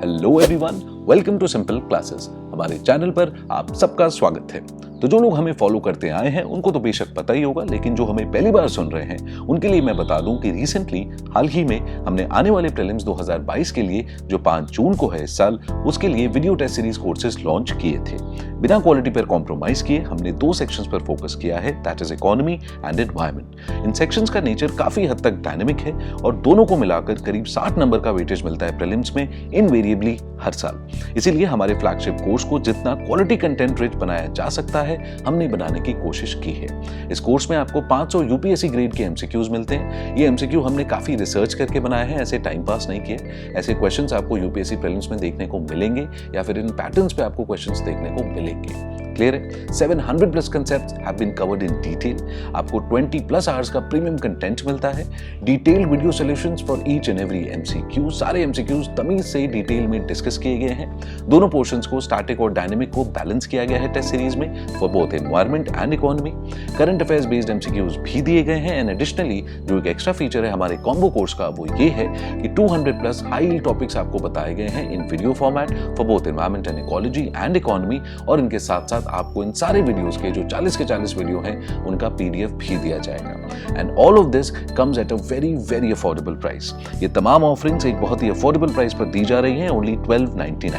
Hello everyone, welcome to simple classes. हमारे चैनल पर आप सबका स्वागत है। तो जो लोग हमें फॉलो करते आए हैं उनको तो बेशक पता ही होगा, लेकिन जो हमें पहली बार सुन रहे हैं उनके लिए मैं बता दूं कि रिसेंटली हाल ही में हमने आने वाले प्रीलिम्स 2022 के लिए जो 5 जून को है इस साल, उसके लिए video test series courses launch किए थे। बिना क्वालिटी पर कॉम्प्रोमाइज किए हमने 2 सेक्शंस पर फोकस किया है, that is economy and environment. In sections का नेचर काफी हद तक डायनेमिक है और दोनों को मिलाकर करीब 60 नंबर का वेटेज मिलता है प्रीलिम्स में इनवेरिएबली हर साल। इसीलिए हमारे फ्लैगशिप कोर्स को जितना क्वालिटी कंटेंट रिच बनाया जा सकता है हमने बनाने की कोशिश की है। इस कोर्स में आपको 500 यूपीएससी ग्रेड के एमसीक्यूज मिलते हैं। ये एमसीक्यू हमने काफी रिसर्च करके बनाए हैं, ऐसे टाइम पास नहीं किए। ऐसे क्वेश्चंस आपको यूपीएससी प्रीलिम्स में देखने को मिलेंगे या फिर इन पैटर्न्स पे आपको क्वेश्चंस देखने को मिलेंगे। क्लियर है? 700 plus concepts have been covered in detail. आपको 20 प्लस आवर्स का प्रीमियम कंटेंट मिलता है। Detailed video solutions for each and every MCQ. सारे एमसीक्यूज तमीज से डिटेल में डिस्कस किए गए हैं। दोनों पोर्शंस को, स्टैटिक और डायनेमिक को बैलेंस किया गया है टेस्ट सीरीज में for both environment and economy. Current affairs based MCQs भी दिए गए हैं। एंड एडिशनली जो एक एक्स्ट्रा फीचर है हमारे कॉम्बो कोर्स का, वो ये है कि 200 प्लस हाई यील्ड टॉपिक्स आपको बताए गए हैं इन video format for both environment and ecology and economy. और इनके साथ साथ आपको इन सारे वीडियोस के जो 40 के 40 वीडियो हैं उनका पीडीएफ भी दिया जाएगा। And all of this comes at a very very affordable price. ये तमाम ऑफरिंग्स एक बहुत ही अफोर्डेबल प्राइस पर दी जा रही हैं, only 1299।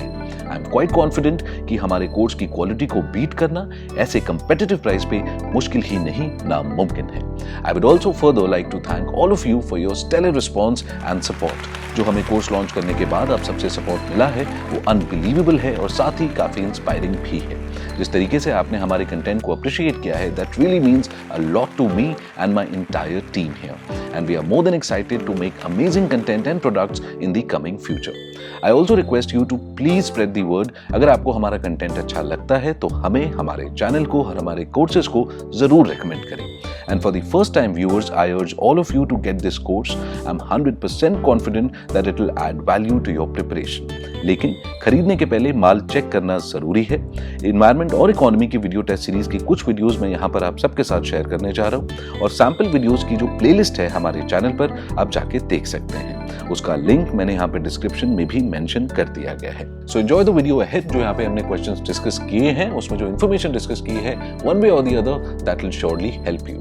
I am quite confident कि हमारे कोर्स की क्वालिटी को बीट करना ऐसे कंपेटिटिव प्राइस पे मुश्किल ही नहीं, नामुमकिन है। I would also further like to thank all of you for your stellar response and support. जो हमें कोर्स लॉन्च करने के बाद आप सबसे सपोर्ट मिला है वो अनबिलीवेबल है और साथ ही काफी इंस्पायरिंग भी है। जिस तरीके से आपने हमारे कंटेंट को अप्रिशिएट किया है, that really means a lot to me and my entire team here. And we are more than excited to make amazing content and products in the coming future. I also request you to please spread the word. अगर आपको हमारा content अच्छा लगता है तो हमें, हमारे channel को और हमारे कोर्सेज को जरूर रेकमेंड करें। And for the first time viewers, I urge all of you to get this course. I'm 100% confident that it will add value to your preparation. लेकिन खरीदने के पहले माल चेक करना जरूरी है। एनवायरनमेंट और इकोनॉमी की वीडियो टेस्ट सीरीज की कुछ वीडियोस मैं यहाँ पर आप सबके साथ शेयर करने जा रहा हूँ और सैंपल वीडियोस की जो प्लेलिस्ट है हमारे चैनल पर आप जाके देख सकते हैं। उसका लिंक मैंने यहाँ पे डिस्क्रिप्शन में भी मेंशन कर दिया गया है। So enjoy the video ahead. जो यहाँ पे हमने क्वेश्चंस डिस्कस किए हैं उसमें जो इन्फॉर्मेशन डिस्कस की है, वन वे और the other, that will surely help you.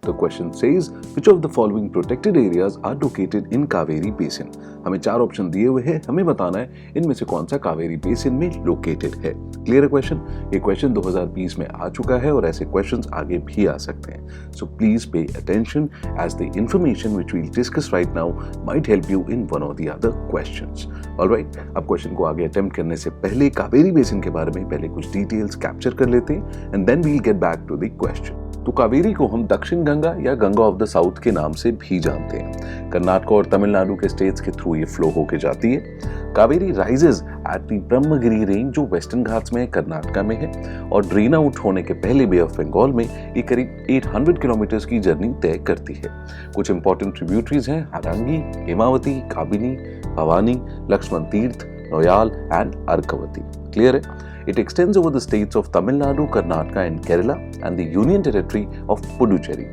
The question says, which of the following protected areas are located in Kaveri Basin? हमें 4 ऑप्शन दिए हुए हैं, हमें बताना है इनमें से कौन सा कावेरी बेसिन में लोकेटेड है। क्लियर है क्वेश्चन? ये क्वेश्चन 2020 में आ चुका है और ऐसे क्वेश्चंस आगे भी आ सकते हैं। So please pay attention as the information which we will discuss right now might help you in one और द अदर क्वेश्चंस। ऑलराइट, अब क्वेश्चन को आगे अटेम्प्ट करने से पहले कावेरी बेसिन के बारे में पहले कुछ डिटेल्स कैप्चर कर लेते हैं and then we will get back to the question. तो कावेरी को हम दक्षिण गंगा या गंगा ऑफ द साउथ के नाम से भी जानते हैं। कर्नाटक और तमिलनाडु के स्टेट्स के थ्रू ये फ्लो होके जाती है। Kaveri rises at the Brahmagiri range जो वेस्टर्न घाट्स में कर्नाटका में है और ड्रेन आउट होने के पहले बे ऑफ बंगाल में ये करीब 800 किलोमीटर की जर्नी तय करती है। कुछ इंपॉर्टेंट ट्रिब्यूटरीज हैं हारंगी, हेमावती, काबिनी, भवानी, लक्ष्मण तीर्थ, नोयाल एंड अर्कवती। क्लियर है? It extends over the states of Tamil Nadu, Karnataka and Kerala and the Union Territory of Puducherry,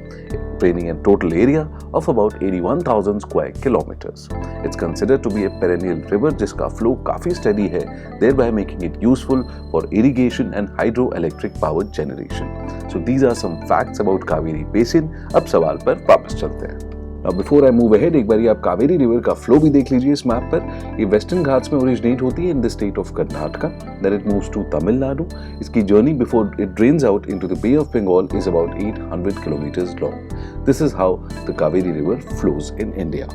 draining a total area of about 81,000 square kilometers. It's considered to be a perennial river जिसका flow काफी steady है, thereby making it useful for irrigation and hydroelectric power generation. So these are some facts about Kaveri Basin. अब सवाल पर वापस चलते हैं। Now before I move ahead, एक बार आप कावेरी रिवर का फ्लो भी देख लीजिए इस मैप पर। ये वेस्टर्न घाट्स में ओरिजिनेट होती है in the state of Karnataka, then it moves to Tamil Nadu. इसकी journey before it drains out into the bay of Bengal is about 800 kilometres long. This is how the Kaveri river flows in India.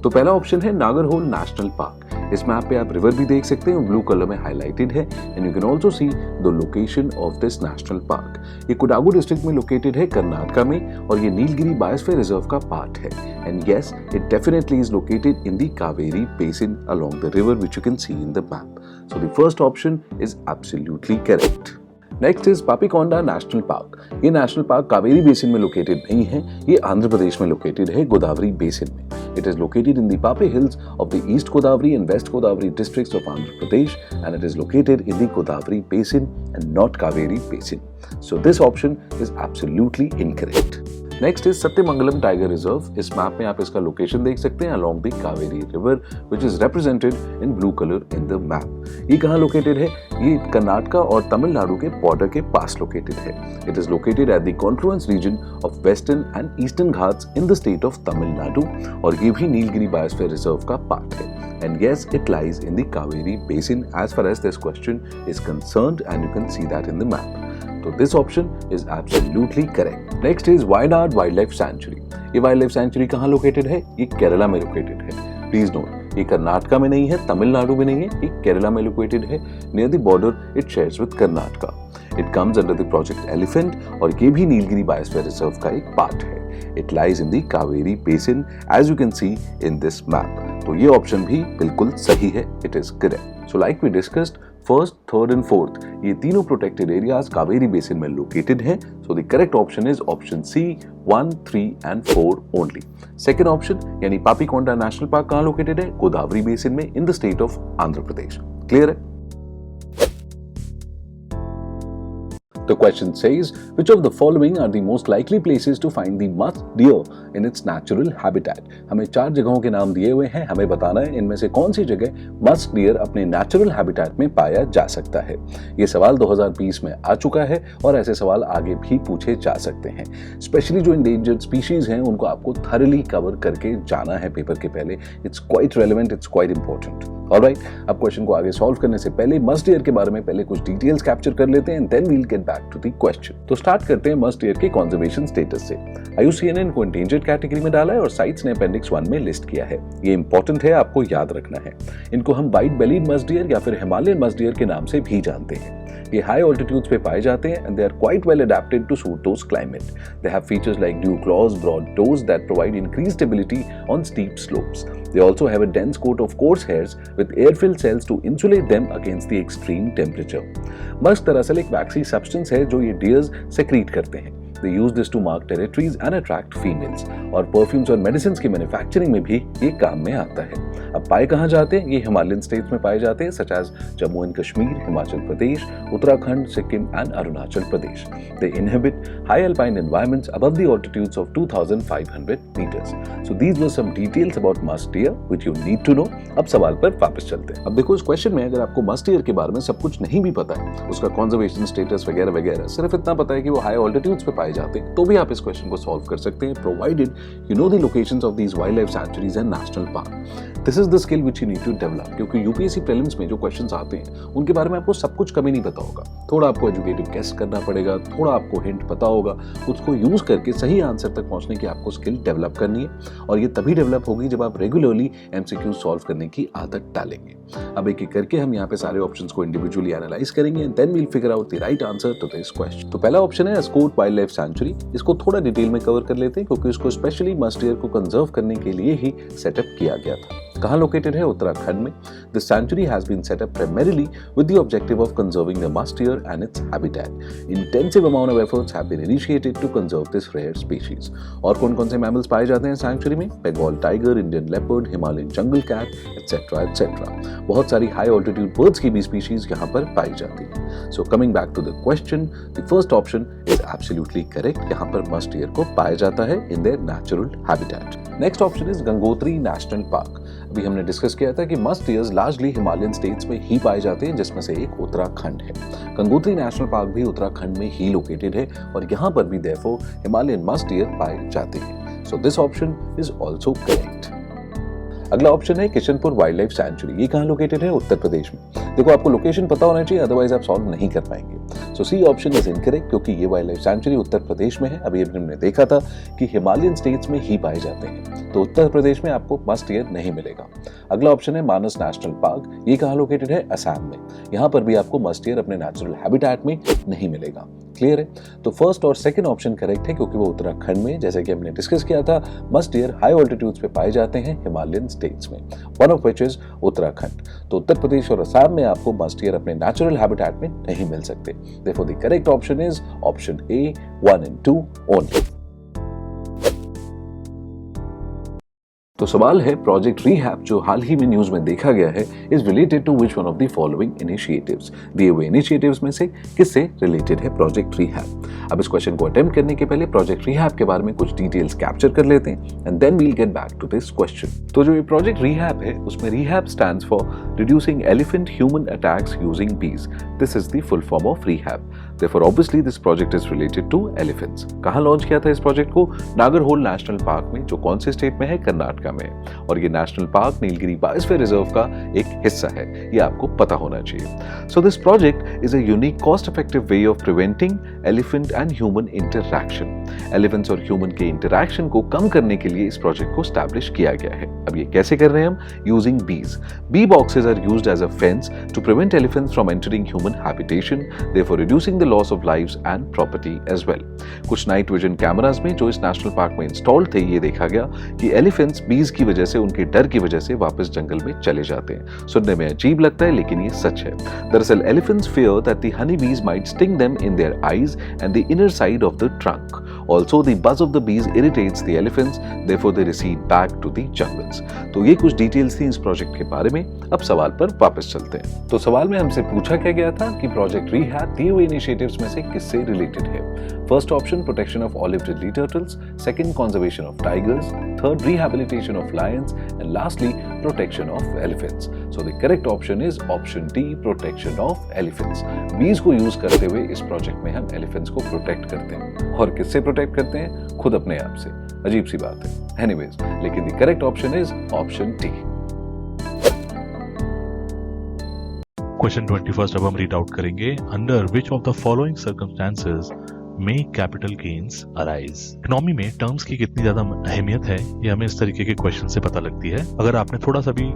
तो पहला option है Nagarhole national park. इस map पे आप river भी देख सकते हैं, ब्लू कलर में हाईलाइटेड है and you can also see the location of this national park. ये कोडागु डिस्ट्रिक्ट में लोकेटेड है कर्नाटका में और ये नीलगिरी बायोस्फीयर रिजर्व का पार्ट है। And yes, it definitely is located in the Kaveri basin along the river which you can see in the map. So the first option is absolutely correct. Next is Papikonda national park. ये national park Kaveri basin में located नहीं है, ये आंध्र प्रदेश में located है Godavari basin में। It is located in the Pape Hills of the East Godavari and West Godavari districts of Andhra Pradesh, and it is located in the Godavari Basin and not Kaveri Basin. So this option is absolutely incorrect. Next is Sathyamangalam tiger reserve. इस map में आप इसका location देख सकते हैं along the Kaveri river which is represented in blue colour in the map. ये कहाँ located है? ये कर्नाटक और तमिलनाडु के बॉर्डर के पास लोकेटेड है। It is located at the confluence region of western and eastern Ghats in the state of Tamil Nadu और ये भी नीलगिरी बायोस्फीयर रिजर्व का पार्ट है। And yes, it lies in the Kaveri basin as far as this question is concerned, and you can see that in the map. So this option is absolutely correct. Next is Wayanad Wildlife Sanctuary. ये wild century कहाँ located है? ये केरला में located है। Please note, ये कर्नाटक में नहीं है, तमिलनाडु में नहीं है, ये केरला में लोकेटेड है। Near the border it shares with Karnataka. It comes under the project elephant और ये भी नीलगिरी बायोस्फीयर रिजर्व का एक पार्ट है। It lies in the Kaveri basin as you can see in this map. तो ये ऑप्शन भी बिल्कुल सही है, it is correct. So like we discussed, first, third and fourth ये तीनों protected areas कावेरी basin में located हैं. So the correct option is option C, 1, 3 and 4 only. Second option यानी पापीकोंडा नेशनल पार्क कहाँ located है? गोदावरी basin में in the state of Andhra Pradesh. Clear है? The question says, which of the following are the most likely places to find the musk deer in its natural habitat? हमें 4 जगहों के नाम दिए हुए हैं, हमें बताना है इनमें से कौन सी जगह मस्क डियर अपने नेचुरल हैबिटेट में पाया जा सकता है। ये सवाल 2020 में आ चुका है और ऐसे सवाल आगे भी पूछे जा सकते हैं। स्पेशली जो इंडेंजर्ड स्पीशीज हैं उनको आपको थरली कवर करके जाना है पेपर के पहले। It's quite relevant, it's quite important. Alright, अब क्वेश्चन को आगे सॉल्व करने से पहले मस्क डियर के बारे में पहले कुछ डिटेल्स कैप्चर कर लेते हैं, then we will get back to the question. तो स्टार्ट करते हैं मस्क डियर के कंजर्वेशन स्टेटस से। IUCN ने इनको एंडेंजर्ड कैटेगरी में डाला है और साइट्स ने अपेंडिक्स 1 में लिस्ट किया है। ये इंपॉर्टेंट है, आपको याद रखना है। इनको हम वाइट बेलीड मस्क डियर या फिर हिमालयन मस्क डियर के नाम से भी जानते हैं। ये हाई ऑल्टीट्यूड्स पे पाए जाते हैं and they are quite well adapted to suit those climate. They have features like dew claws, broad toes that provide increased stability on steep slopes. They also have a dense coat of coarse hairs with air-filled cells to insulate them against the extreme temperature. Musk दरअसल एक वैक्सी substance है जो ये dears secrete करते हैं। They use this to mark territories and attract females. और perfumes और medicines की मैन्युफैक्चरिंग में भी ये काम में आता है। अब पाए कहाँ जाते हैं? ये हिमालयन स्टेट्स में पाए जाते हैं such as Jammu and Kashmir, Himachal Pradesh, Uttarakhand, Sikkim and Arunachal Pradesh. They inhabit high alpine environments above the altitudes of 2,500 meters. So these were some details about musk deer which you need to know. अब सवाल पर वापस चलते हैं। अब देखो इस क्वेश्चन में अगर आपको मस्क डियर के बारे में सब कुछ नहीं भी पता है, उसका कंजर्वेशन स्टेटस वगैरह वगैरह, सिर्फ इतना पता है कि वो हाई ऑल्टीट्यूड्स पे पाए जाते हैं, तो भी आप इस क्वेश्चन को सॉल्व कर सकते हैं, provided you know the locations of these wildlife sanctuaries and national park. This is the skill which you need to develop, क्योंकि यूपीएससी प्रीलिम्स में जो क्वेश्चंस आते हैं उनके बारे में आपको सब कुछ कभी नहीं पता होगा। थोड़ा आपको एजुकेटिव गेस करना पड़ेगा, थोड़ा आपको हिंट पता होगा, उसको यूज करके सही आंसर तक पहुंचने की आपको स्किल डेवलप करनी है और ये तभी डेवलप होगी जब आप रेगुलरली एमसीक्यू सॉल्व करने की आदत डालेंगे। अब एक एक करके हम यहाँ पे सारे ऑप्शंस को इंडिविजुअली एनालाइज करेंगे and then we will figure out the right answer to this question. तो पहला ऑप्शन है एस्कोट वाइल्ड लाइफ सैंक्चुरी। इसको थोड़ा डिटेल में कवर कर लेते हैं क्योंकि इसको स्पेशली मस्क डियर को कंजर्व करने के लिए ही सेटअप किया गया था। कहाँ लोकेटेड है? उत्तराखंड में। The sanctuary has been set up primarily with the objective of conserving the musk deer and its habitat. Intensive amount of efforts have been initiated to conserve this rare species. और कौन-कौन से mammals पाए जाते हैं sanctuary में? Bengal tiger, Indian leopard, Himalayan jungle cat, etcetera etcetera. बहुत सारी high altitude birds की भी स्पीशीज यहाँ पर पाई जाती है। So coming back to the question, the first option is absolutely correct. यहाँ पर मस्क डियर को पाया जाता है in their natural habitat. Next option is Gangotri national park. अभी हमने डिस्कस किया था कि Musk dears largely Himalayan states में ही पाए जाते हैं, जिसमें से एक उत्तराखंड है। गंगोत्री नेशनल पार्क भी उत्तराखंड में ही लोकेटेड है और यहाँ पर भी देयरफॉर हिमालयन मस्क डियर पाए जाते हैं। So this option is also correct. अगला ऑप्शन है किशनपुर वाइल्ड लाइफ सैंक्चुरी। ये कहाँ लोकेटेड है? उत्तर प्रदेश में। देखो आपको लोकेशन पता होना चाहिए, अदरवाइज आप सॉल्व नहीं कर पाएंगे। सो सी ऑप्शन इज इनकरेक्ट क्योंकि ये wild life sanctuary Uttar Pradesh में है। अभी हमने देखा था कि हिमालयन स्टेट्स में ही पाए जाते हैं, तो उत्तर प्रदेश में आपको मस्क डियर नहीं मिलेगा। अगला ऑप्शन है मानस नेशनल पार्क। ये कहाँ लोकेटेड है? असम में। यहाँ पर भी आपको मस्क डियर अपने नेचुरल हैबिटेट में नहीं मिलेगा। क्लियर है? तो फर्स्ट और सेकंड ऑप्शन करेक्ट है क्योंकि वो उत्तराखंड में, जैसे कि हमने डिस्कस किया था, मस्क डियर हाई ऑल्टीट्यूड्स पे पाए जाते हैं हिमालयन स्टेट्स में, one of which is Uttarakhand. तो उत्तर प्रदेश और असम में आपको मस्क डियर अपने नेचुरल हैबिटेट में नहीं मिल सकते। Therefore the correct option is option A, 1 and 2 only. तो सवाल है प्रोजेक्ट रीहैब जो हाल ही में न्यूज में देखा गया है is related to which one of the following initiatives. दिए हुए इनिशिएटिव्स में से किससे रिलेटेड है प्रोजेक्ट रीहैब। अब इस क्वेश्चन को अटेम्प्ट करने के पहले प्रोजेक्ट रीहैब के बारे में कुछ डिटेल्स कैप्चर कर लेते हैं and then we'll get back to this question. तो जो ये प्रोजेक्ट रीहैब है उसमें rehab stands for reducing elephant human attacks using bees. This is the full form of rehab. Therefore, obviously, this project is related to elephants. कहाँ launch किया था इस project को? नागरहोल नेशनल पार्क में, जो कौन से स्टेट में है? कर्नाटका में। और ये national park Nilgiri biosphere reserve का एक हिस्सा है, ये आपको पता होना चाहिए। So this project is a unique, cost-effective way of preventing elephant and human interaction. Elephants और human के interaction को कम करने के लिए इस प्रोजेक्ट को establish किया गया है। अब ये कैसे कर रहे हैं हम? Using bees. Bee boxes are used as a fence to prevent elephants from entering human habitation, therefore reducing the loss of lives and property as well. कुछ नाइट विजन कैमरास में जो इस नेशनल पार्क में install थे ये देखा गया कि एलिफेंट्स बीज की वजह से, उनके डर की वजह से वापस जंगल में चले जाते हैं। सुनने में अजीब लगता है लेकिन ये सच है। दरअसल elephants fear that the honeybees might sting them in their eyes and the inner side of the trunk. Also, the buzz of the bees irritates the elephants, therefore they recede back to the jungles. तो ये कुछ details थी इस project के बारे में। अब सवाल पर वापस चलते हैं। तो सवाल में हमसे पूछा क्या गया था कि प्रोजेक्ट रीहैब दिए हुए इनिशिएटिव्स में से किससे रिलेटेड है। First option protection of olive ridley turtles, second conservation of tigers, third rehabilitation of lions and lastly protection of elephants. So the correct option is option D, protection of elephants. बीज को use करते हुए इस project में हम elephants को protect करते हैं। और किससे प्रोटेक्ट करते हैं? खुद अपने आप से। अजीब सी बात है। एनीवेज, लेकिन the correct option is option D. Question 21 अब हम रीड आउट करेंगे। Under which of the following circumstances में कैपिटल गेन्स अराइज। इकोनॉमी में टर्म्स की कितनी ज्यादा अहमियत है ये हमें इस तरीके के क्वेश्चन से पता लगती है। अगर आपने थोड़ा सा भी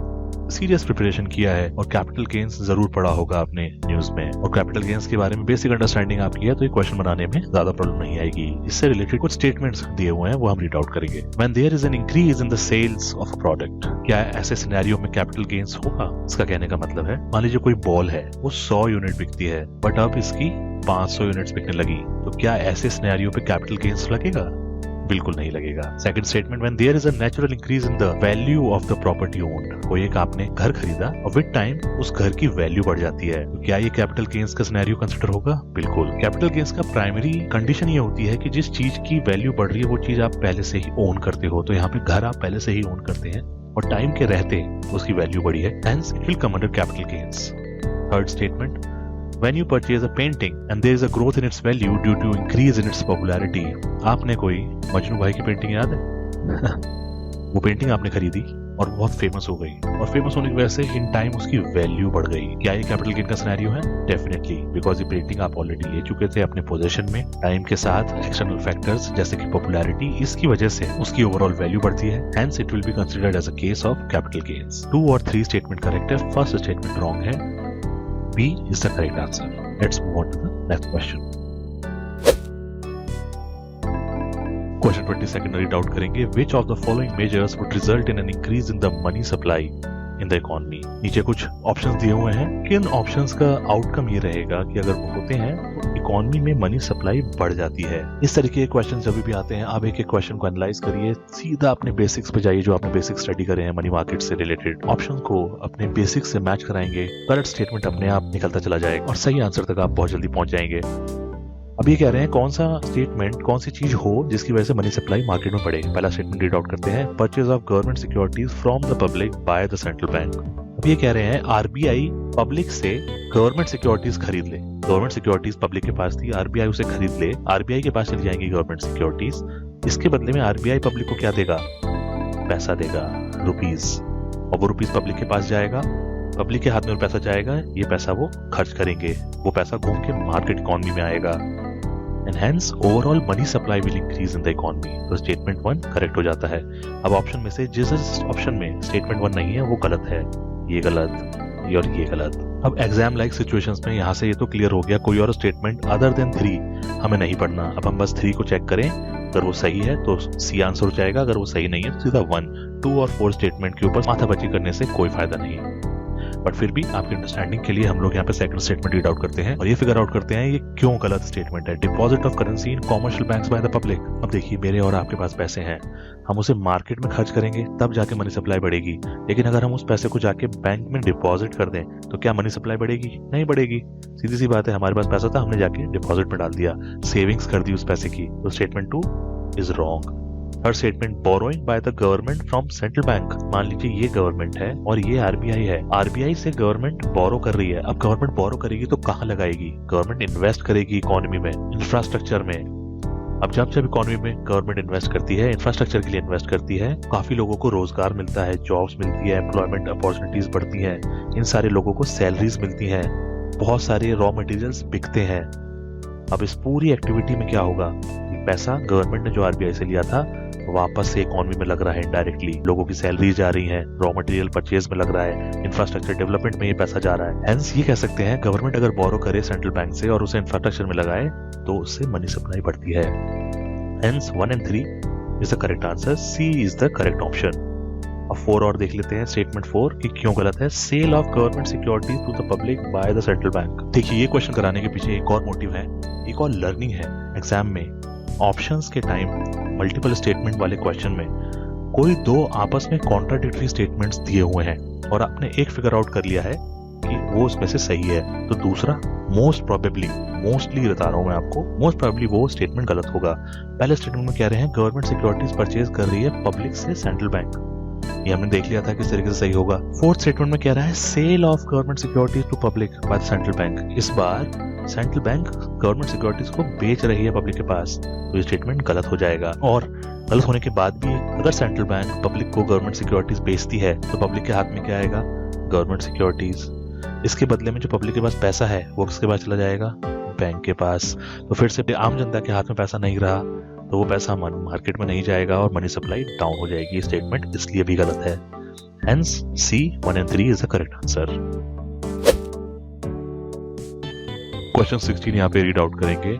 सीरियस प्रिपरेशन किया है और कैपिटल गेन्स जरूर पढ़ा होगा आपने न्यूज में और कैपिटल गेन्स के बारे में बेसिक अंडरस्टैंडिंग आपकी है तो ये क्वेश्चन बनाने में ज्यादा प्रॉब्लम नहीं आएगी। इससे रिलेटेड कुछ स्टेटमेंट्स दिए हुए हैं वो हम रीड आउट करेंगे। When there is an increase in the sales of a product, क्या ऐसे सिनेरियो में कैपिटल गेन्स होगा? इसका कहने का मतलब है मान लीजिए कोई बॉल है वो 100 यूनिट बिकती है बट अब इसकी 500 यूनिट्स बिकने लगी, तो क्या ऐसे सिनेरियो पे कैपिटल गेन्स लगेगा? बिल्कुल नहीं लगेगा। Second statement, when there is a natural increase in the value of the property owned, कोई एक आपने घर खरीदा और विद टाइम उस घर की वैल्यू बढ़ जाती है, तो क्या ये कैपिटल गेन्स का सिनेरियो कंसीडर होगा? बिल्कुल। कैपिटल गेन्स का प्राइमरी कंडीशन ये होती है कि जिस चीज की वैल्यू बढ़ रही है वो चीज आप पहले से ही ओन करते हो, तो यहाँ पे घर आप पहले से ही ओन करते हैं और टाइम के रहते उसकी वैल्यू बढ़ी है, hence it will come under capital gains. Third statement, when you purchase a painting and there is a growth in its value due to increase in its popularity, आपने कोई मजनू भाई की पेंटिंग याद है? वो पेंटिंग आपने खरीदी और बहुत फेमस हो गई और फेमस होने की वजह से इन टाइम उसकी वैल्यू बढ़ गई, क्या ये कैपिटल गेन का सिनेरियो है? डेफिनेटली, बिकॉज ये पेंटिंग आप ऑलरेडी ले चुके थे अपने पोजीशन में। टाइम के साथ एक्सटर्नल फैक्टर्स जैसे कि पॉपुलैरिटी, इसकी वजह से उसकी ओवरऑल वैल्यू बढ़ती है, hence it will be considered as a case of capital gains. 2 और 3 स्टेटमेंट करेक्ट है, फर्स्ट स्टेटमेंट रॉन्ग है। B is the correct answer. Let's move on to the next question. Question 22 read out करेंगे। Which of the following measures would result in an increase in the money supply in the economy? नीचे कुछ options दिए हुए हैं। किन options का outcome ये रहेगा कि अगर वो होते हैं तो इकोनॉमी में मनी सप्लाई बढ़ जाती है। इस तरीके के क्वेश्चन जब भी आते हैं आप एक एक क्वेश्चन को एनालाइज करिए, सीधा अपने बेसिक्स पे जाइए जो आपने बेसिक स्टडी करे हैं मनी मार्केट से रिलेटेड, ऑप्शन को अपने बेसिक्स से मैच कराएंगे, करेक्ट स्टेटमेंट अपने आप निकलता चला जाएगा और सही आंसर तक आप बहुत जल्दी पहुंच जाएंगे। अब ये कह रहे हैं कौन सा स्टेटमेंट, कौन सी चीज हो जिसकी वजह से मनी सप्लाई मार्केट में बढ़े। पहला स्टेटमेंट रीड आउट करते हैं, purchase of government securities from the public by the central bank. अब ये कह रहे हैं आरबीआई पब्लिक से गवर्नमेंट सिक्योरिटीज खरीद ले। गवर्नमेंट सिक्योरिटीज पब्लिक के पास थी, आरबीआई उसे खरीद ले, आरबीआई के पास चली जाएंगी गवर्नमेंट सिक्योरिटीज। इसके बदले में आरबीआई पब्लिक को क्या देगा? पैसा देगा, रुपीज, और वो रुपीज पब्लिक के पास जाएगा, पब्लिक के हाथ में पैसा जाएगा, ये पैसा वो खर्च करेंगे, वो पैसा घूम के मार्केट इकोनॉमी में आएगा and hence overall money supply will increase in the economy। तो स्टेटमेंट 1 करेक्ट हो जाता है। अब ऑप्शन में से जिस ऑप्शन में स्टेटमेंट 1 नहीं है वो गलत है, ये गलत, ये और ये गलत। अब एग्जाम लाइक सिचुएशंस में यहाँ से ये तो क्लियर हो गया, कोई और स्टेटमेंट अदर देन 3 हमें नहीं पढ़ना। अब हम बस 3 को चेक करें, अगर वो सही है तो सी आंसर हो जाएगा, अगर वो सही नहीं है तो सीधा 1, 2 और 4 स्टेटमेंट के ऊपर माथापच्ची करने से कोई फायदा नहीं। बट फिर भी आपकी अंडरस्टैंडिंग के लिए हम लोग यहाँ पे सेकंड स्टेटमेंट रीड आउट करते हैं और ये फिगर आउट करते हैं ये क्यों गलत स्टेटमेंट है। Deposit of currency in commercial banks by the public. अब देखिए मेरे और आपके पास पैसे हैं, हम उसे मार्केट में खर्च करेंगे तब जाके मनी सप्लाई बढ़ेगी, लेकिन अगर हम उस पैसे को जाके बैंक में डिपॉजिट कर दें तो क्या मनी सप्लाई बढ़ेगी? नहीं बढ़ेगी। सीधी सी बात है, हमारे पास पैसा था, हमने जाके डिपॉजिट में डाल दिया, सेविंग्स कर दी उस पैसे की, तो statement 2 is wrong. Her statement borrowing by the government from central bank. मान लीजिए ये गवर्नमेंट है और ये आरबीआई है, आरबीआई से गवर्नमेंट बोरो कर रही है। अब गवर्नमेंट बोरो करेगी तो कहाँ लगाएगी? गवर्नमेंट इन्वेस्ट करेगी इकोनॉमी में, इंफ्रास्ट्रक्चर में। अब जब इकोनॉमी में गवर्नमेंट इन्वेस्ट करती है, इंफ्रास्ट्रक्चर के लिए इन्वेस्ट करती है, काफी लोगों को रोजगार मिलता है, जॉब्स मिलती है, एम्प्लॉयमेंट अपॉर्चुनिटीज बढ़ती हैं, इन सारे लोगों को सैलरीज मिलती हैं, बहुत सारे रॉ मटेरियल्स बिकते हैं। अब इस पूरी एक्टिविटी में क्या होगा? पैसा गवर्नमेंट ने जो आरबीआई से लिया था वापस से इकोनॉमी में लग रहा है इनडायरेक्टली, लोगों की सैलरी जा रही है, रॉ मटेरियल परचेज में लग रहा है, इंफ्रास्ट्रक्चर डेवलपमेंट में ये पैसा जा रहा है। हेंस ये कह सकते हैं गवर्नमेंट अगर बोरो करे सेंट्रल बैंक से और उसे इंफ्रास्ट्रक्चर में लगाए तो उससे मनी सप्लाई बढ़ती है। Hence 1 and 3 is the correct answer, C is the correct option. अब 4 और देख लेते हैं, स्टेटमेंट 4 कि क्यों गलत है। Sale of government securities to the public by the central bank. देखिए ये क्वेश्चन कराने के पीछे एक और मोटिव है, एक और लर्निंग है। एग्जाम में ऑप्शंस के टाइम मल्टीपल स्टेटमेंट वाले क्वेश्चन में कोई दो आपस में कॉन्ट्राडिक्टरी स्टेटमेंट्स दिए हुए हैं और आपने एक फिगर आउट कर लिया है कि वो उसमें से सही है, तो दूसरा मोस्टली बता रहा हूं मैं आपको, मोस्ट प्रोबेबली वो स्टेटमेंट गलत होगा। पहले स्टेटमेंट में कह रहे हैं गवर्नमेंट सिक्योरिटीज परचेज कर रही है पब्लिक से सेंट्रल बैंक, ये हमने देख लिया था किस तरीके से सही होगा। फोर्थ स्टेटमेंट में कह रहा है sale of government securities to public by central bank. इस बार सेंट्रल बैंक गवर्नमेंट सिक्योरिटीज को बेच रही है पब्लिक के पास, तो ये स्टेटमेंट गलत हो जाएगा। और गलत होने के बाद भी अगर सेंट्रल बैंक पब्लिक को गवर्नमेंट सिक्योरिटीज बेचती है तो पब्लिक के हाथ में क्या आएगा? Government securities. इसके बदले में जो पब्लिक के पास पैसा है वो किसके पास चला जाएगा? बैंक के पास। तो फिर से आम जनता के हाथ में पैसा नहीं रहा तो वो पैसा मार्केट में नहीं जाएगा और मनी सप्लाई डाउन हो जाएगी। स्टेटमेंट इसलिए भी गलत है। Hence C 1 and 3 is the correct answer. Question 16 यहाँ पे रीड आउट करेंगे।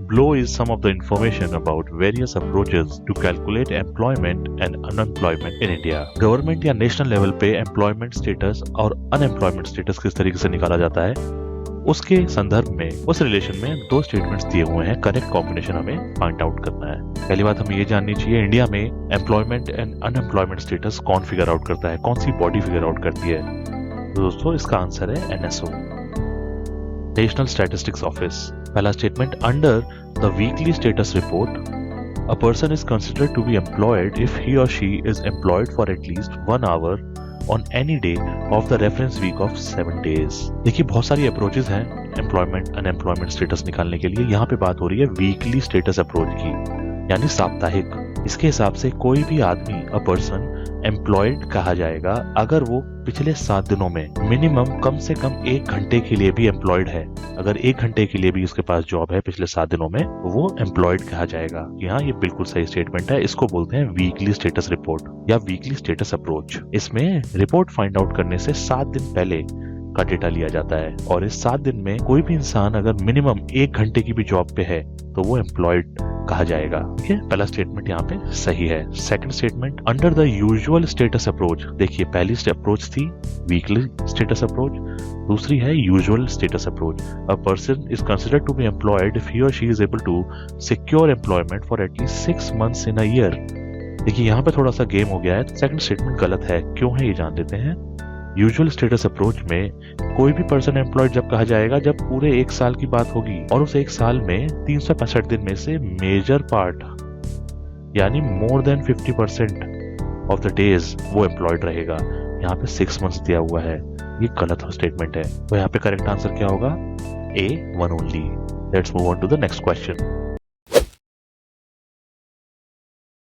Below is some of the information about various approaches to calculate employment and unemployment in India. Government या नेशनल लेवल पे एम्प्लॉयमेंट स्टेटस और unemployment status किस तरीके से निकाला जाता है, उसके संदर्भ में, उस रिलेशन में दो स्टेटमेंट्स दिए हुए हैं। करेक्ट कॉम्बिनेशन हमें फाइंड आउट करना है। पहली बात हमें ये जाननी चाहिए, इंडिया में एम्प्लॉयमेंट एंड अनएम्प्लॉयमेंट स्टेटस कौन फिगर आउट करता है, कौन सी बॉडी फिगर आउट करती है? तो दोस्तों इसका आंसर है एनएसओ, नेशनल स्टैटिस्टिक्स ऑफिस। पहला statement, under the weekly status report a person is considered to be employed if he और she is employed for at least 1 hour on any day of the reference week of 7 days। देखिए बहुत सारी approaches हैं employment unemployment status निकालने के लिए। यहाँ पे बात हो रही है वीकली स्टेटस अप्रोच की, यानी साप्ताहिक। इसके हिसाब से कोई भी आदमी, अ पर्सन, एम्प्लॉयड कहा जाएगा अगर वो पिछले 7 दिनों में मिनिमम कम से कम 1 घंटे के लिए भी एम्प्लॉयड है। अगर 1 घंटे के लिए भी उसके पास जॉब है पिछले 7 दिनों में, तो वो एम्प्लॉयड कहा जाएगा। यहाँ ये बिल्कुल सही स्टेटमेंट है। इसको बोलते हैं वीकली स्टेटस रिपोर्ट या वीकली स्टेटस अप्रोच। इसमें रिपोर्ट फाइंड आउट करने से 7 दिन पहले का डेटा लिया जाता है और इस 7 दिन में कोई भी इंसान अगर मिनिमम 1 घंटे की भी जॉब पे है तो वो एम्प्लॉयड कहा जाएगा। ठीक है, पहला स्टेटमेंट यहाँ पे सही है। Second statement, under the usual status approach. देखिए पहली अप्रोच थी वीकली स्टेटस अप्रोच, दूसरी है usual status approach. A person is considered to be employed if he और she is able to secure employment for at least 6 months in a year. देखिए यहाँ पे थोड़ा सा गेम हो गया है, तो सेकंड स्टेटमेंट गलत है। क्यों है ये जान लेते हैं। यूजुअल स्टेटस अप्रोच में कोई भी पर्सन एम्प्लॉयड जब कहा जाएगा जब पूरे 1 साल की बात होगी और उस 1 साल में 365 दिन में से मेजर पार्ट यानी more than 50% of the days वो एम्प्लॉयड रहेगा। यहाँ पे 6 months दिया हुआ है, ये गलत स्टेटमेंट है। तो यहाँ पे करेक्ट आंसर क्या होगा? A, 1 only। Let's move on to the next question.